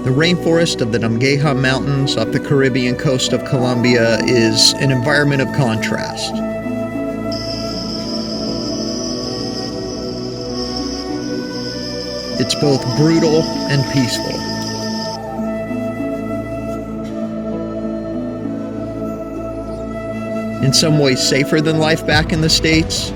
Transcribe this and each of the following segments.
The rainforest of the Namgeja Mountains off the Caribbean coast of Colombia is an environment of contrast. It's both brutal and peaceful. In some ways safer than life back in the States,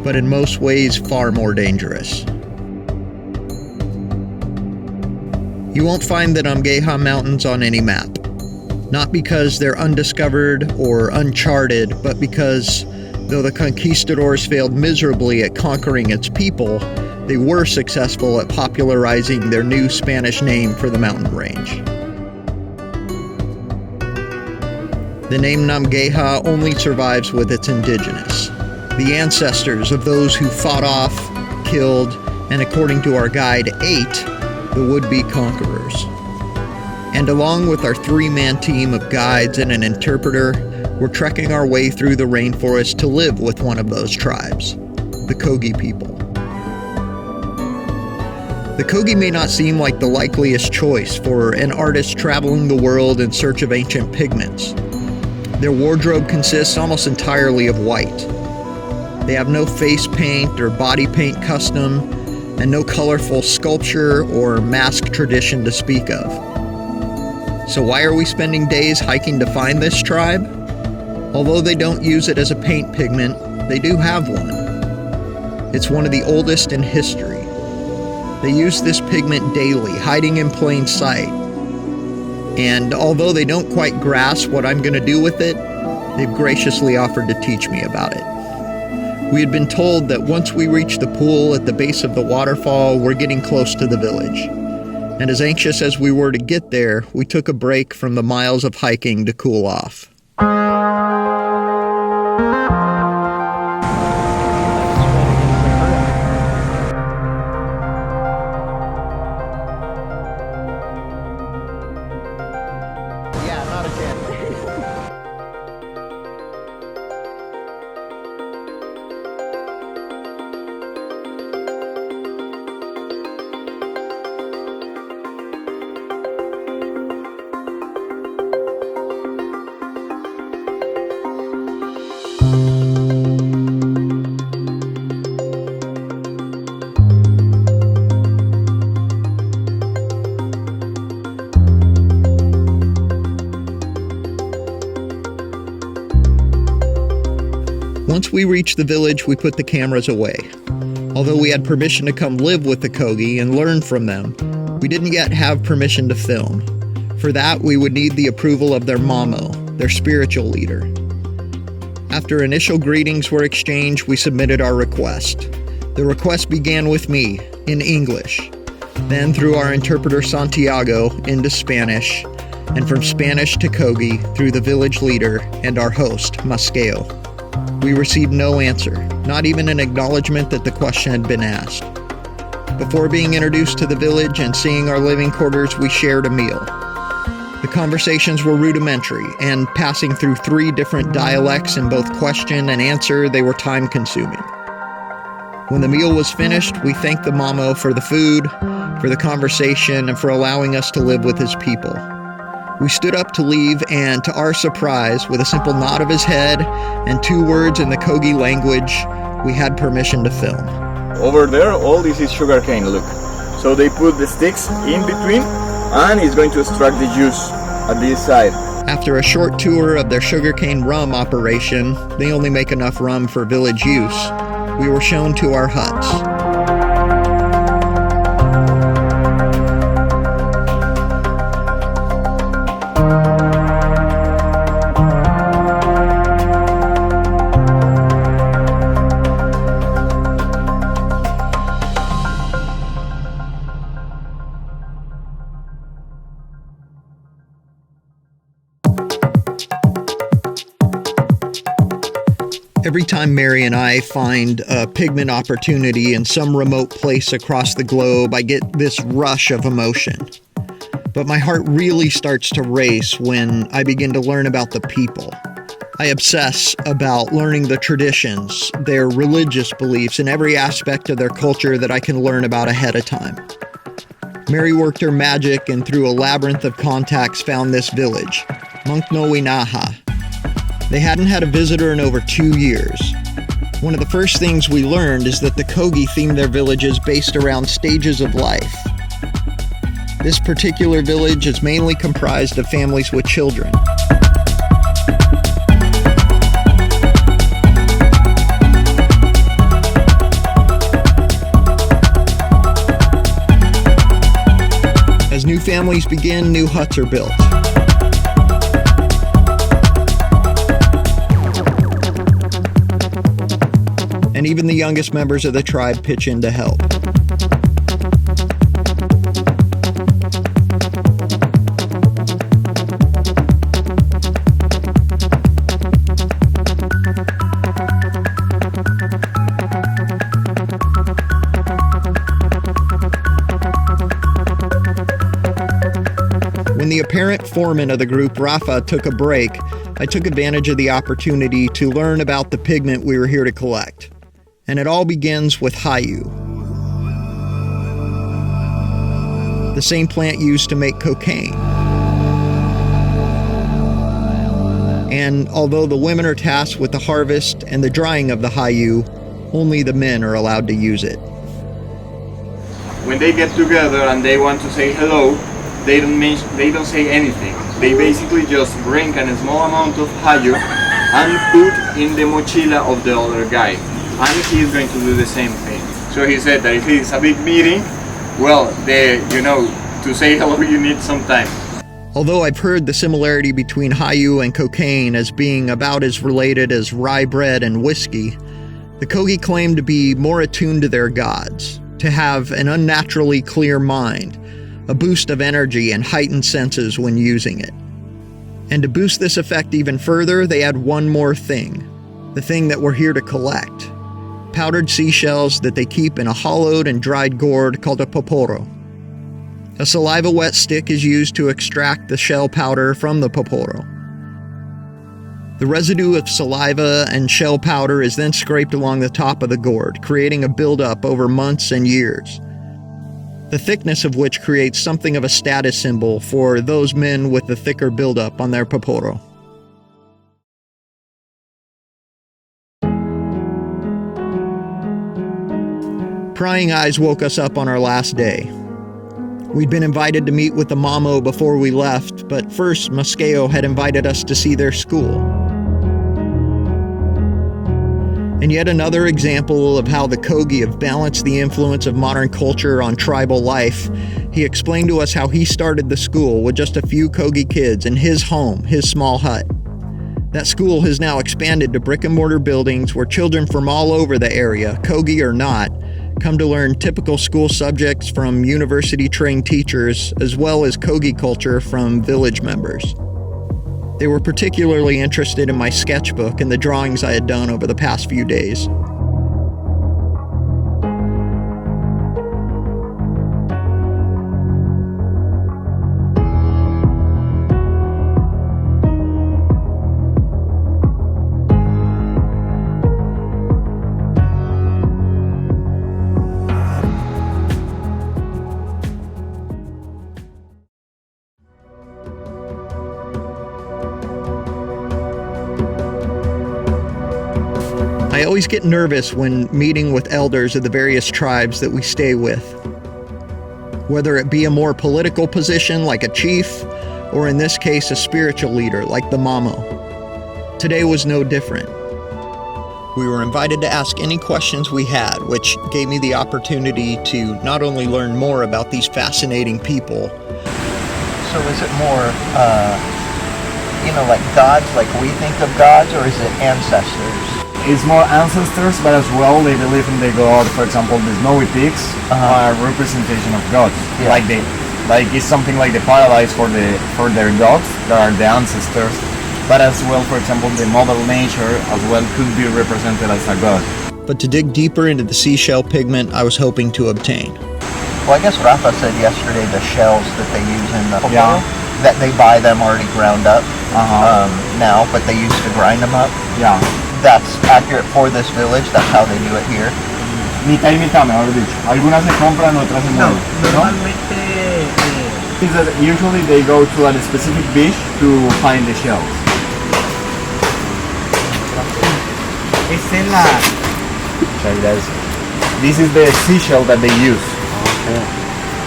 but in most ways far more dangerous. You won't find the Namgeja Mountains on any map. Not because they're undiscovered or uncharted, but because though the conquistadors failed miserably at conquering its people, they were successful at popularizing their new Spanish name for the mountain range. The name Namgeja only survives with its indigenous, the ancestors of those who fought off, killed, and according to our guide, ate the would-be conquerors. And along with our three-man team of guides and an interpreter, we're trekking our way through the rainforest to live with one of those tribes, the Kogi people. The Kogi may not seem like the likeliest choice for an artist traveling the world in search of ancient pigments. Their wardrobe consists almost entirely of white. They have no face paint or body paint custom, and no colorful sculpture or mask tradition to speak of. So why are we spending days hiking to find this tribe? Although they don't use it as a paint pigment, they do have one. It's one of the oldest in history. They use this pigment daily, hiding in plain sight. And although they don't quite grasp what I'm going to do with it, they've graciously offered to teach me about it. We had been told that once we reach the pool at the base of the waterfall, we're getting close to the village. And as anxious as we were to get there, we took a break from the miles of hiking to cool off. Yeah, not a chance. Once we reached the village, we put the cameras away. Although we had permission to come live with the Kogi and learn from them, we didn't yet have permission to film. For that, we would need the approval of their mamo, their spiritual leader. After initial greetings were exchanged, we submitted our request. The request began with me, in English, then through our interpreter Santiago into Spanish, and from Spanish to Kogi through the village leader and our host, Masqueo. We received no answer, not even an acknowledgement that the question had been asked. Before being introduced to the village and seeing our living quarters, we shared a meal. The conversations were rudimentary, and passing through 3 different dialects in both question and answer, they were time-consuming. When the meal was finished, we thanked the mamo for the food, for the conversation, and for allowing us to live with his people. We stood up to leave, and to our surprise, with a simple nod of his head and 2 words in the Kogi language, we had permission to film. Over there, all this is sugarcane, look. So they put the sticks in between, and it's going to extract the juice at this side. After a short tour of their sugarcane rum operation, they only make enough rum for village use, we were shown to our huts. Every time Mary and I find a pigment opportunity in some remote place across the globe, I get this rush of emotion. But my heart really starts to race when I begin to learn about the people. I obsess about learning the traditions, their religious beliefs, and every aspect of their culture that I can learn about ahead of time. Mary worked her magic and through a labyrinth of contacts found this village, Munknoinaha. They hadn't had a visitor in over 2 years. One of the first things we learned is that the Kogi themed their villages based around stages of life. This particular village is mainly comprised of families with children. As new families begin, new huts are built. And even the youngest members of the tribe pitch in to help. When the apparent foreman of the group, Rafa, took a break, I took advantage of the opportunity to learn about the pigment we were here to collect. And it all begins with hayu, the same plant used to make cocaine. And although the women are tasked with the harvest and the drying of the hayu, only the men are allowed to use it. When they get together and they want to say hello, they don't say anything. They basically just bring a small amount of hayu and put in the mochila of the other guy. And he is going to do the same thing. So he said that if it's a big meeting, well, to say hello you need some time. Although I've heard the similarity between hayu and cocaine as being about as related as rye bread and whiskey, the Kogi claim to be more attuned to their gods, to have an unnaturally clear mind, a boost of energy and heightened senses when using it. And to boost this effect even further, they add one more thing, the thing that we're here to collect. Powdered seashells that they keep in a hollowed and dried gourd called a poporo. A saliva wet stick is used to extract the shell powder from the poporo. The residue of saliva and shell powder is then scraped along the top of the gourd, creating a buildup over months and years, the thickness of which creates something of a status symbol for those men with the thicker buildup on their poporo. Prying eyes woke us up on our last day. We'd been invited to meet with the Mamo before we left, but first Mosqueo had invited us to see their school. And yet another example of how the Kogi have balanced the influence of modern culture on tribal life, he explained to us how he started the school with just a few Kogi kids in his home, his small hut. That school has now expanded to brick-and-mortar buildings where children from all over the area, Kogi or not, come to learn typical school subjects from university-trained teachers, as well as Kogi culture from village members. They were particularly interested in my sketchbook and the drawings I had done over the past few days. I always get nervous when meeting with elders of the various tribes that we stay with. Whether it be a more political position like a chief, or in this case a spiritual leader like the Mamo. Today was no different. We were invited to ask any questions we had, which gave me the opportunity to not only learn more about these fascinating people. So is it more, like gods, like we think of gods, or is it ancestors? It's more ancestors, but as well they believe in the god. For example, the snowy peaks are a representation of gods. Yeah. Like it's something like the paradise for their gods that are the ancestors. But as well, for example, the mother nature as well could be represented as a god. But to dig deeper into the seashell pigment I was hoping to obtain. Well, I guess Rafa said yesterday the shells that they use in the that they buy them already ground up now, but they used to grind them up. Yeah. That's accurate for this village. That's how they do it here. mitad y mitad, mejor dicho. Algunas se compran, otras se No, mueven. normalmente Is that usually they go to a specific beach to find the shells. esta es la... Check this. This is the seashell that they use.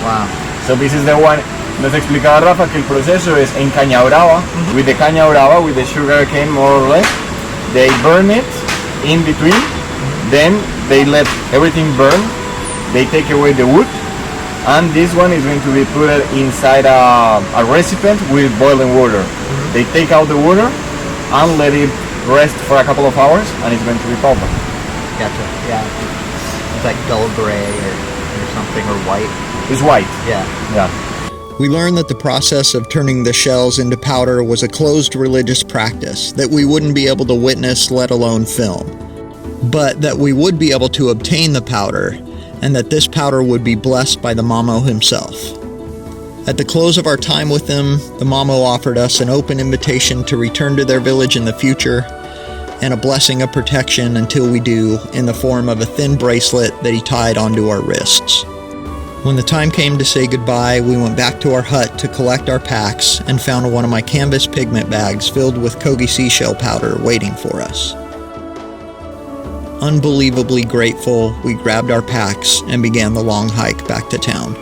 Wow. So this is the one. Nos explicaba Rafa que el proceso es en caña brava, with the caña brava, with the sugar cane more or less. They burn it in between, then they let everything burn. They take away the wood, and this one is going to be put inside a recipient with boiling water. They take out the water and let it rest for a couple of hours, and it's going to be pulp. Gotcha. Yeah. It's like dull gray or something, or white. It's white. Yeah. Yeah. We learned that the process of turning the shells into powder was a closed religious practice that we wouldn't be able to witness, let alone film. But that we would be able to obtain the powder, and that this powder would be blessed by the Mamo himself. At the close of our time with them, the Mamo offered us an open invitation to return to their village in the future, and a blessing of protection until we do, in the form of a thin bracelet that he tied onto our wrists. When the time came to say goodbye, we went back to our hut to collect our packs and found one of my canvas pigment bags filled with Kogi seashell powder waiting for us. Unbelievably grateful, we grabbed our packs and began the long hike back to town.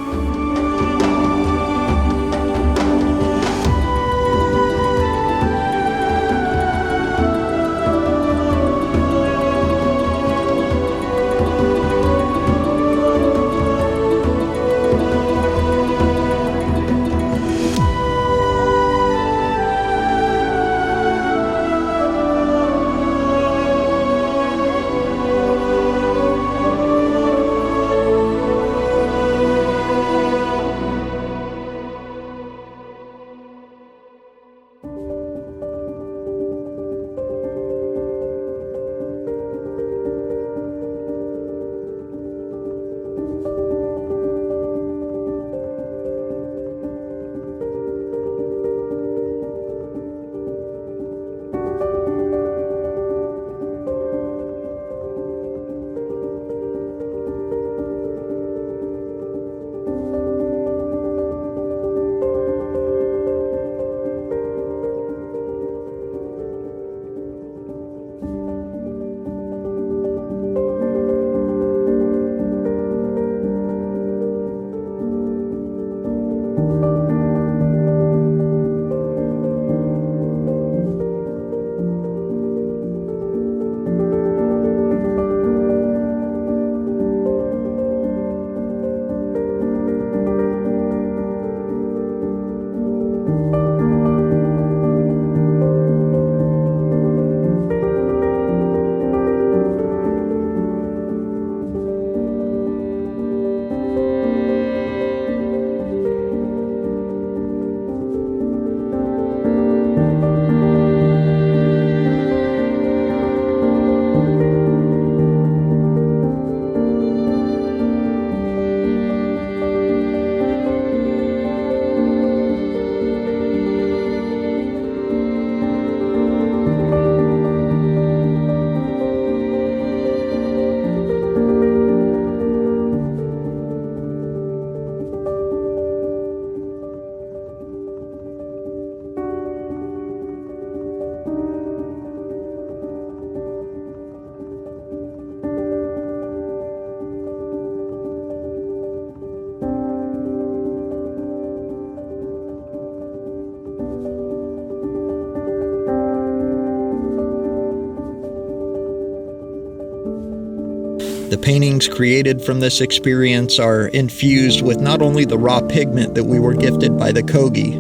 The paintings created from this experience are infused with not only the raw pigment that we were gifted by the Kogi,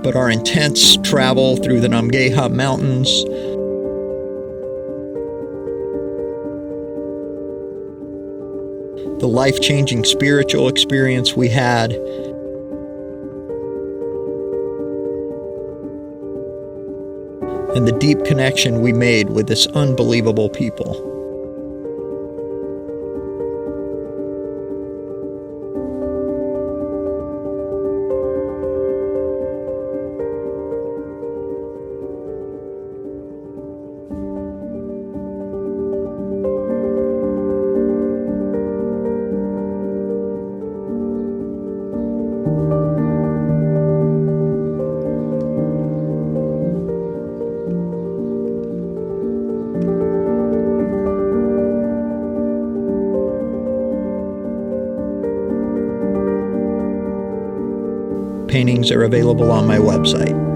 but our intense travel through the Namgeja Mountains, the life-changing spiritual experience we had, and the deep connection we made with this unbelievable people. paintings are available on my website.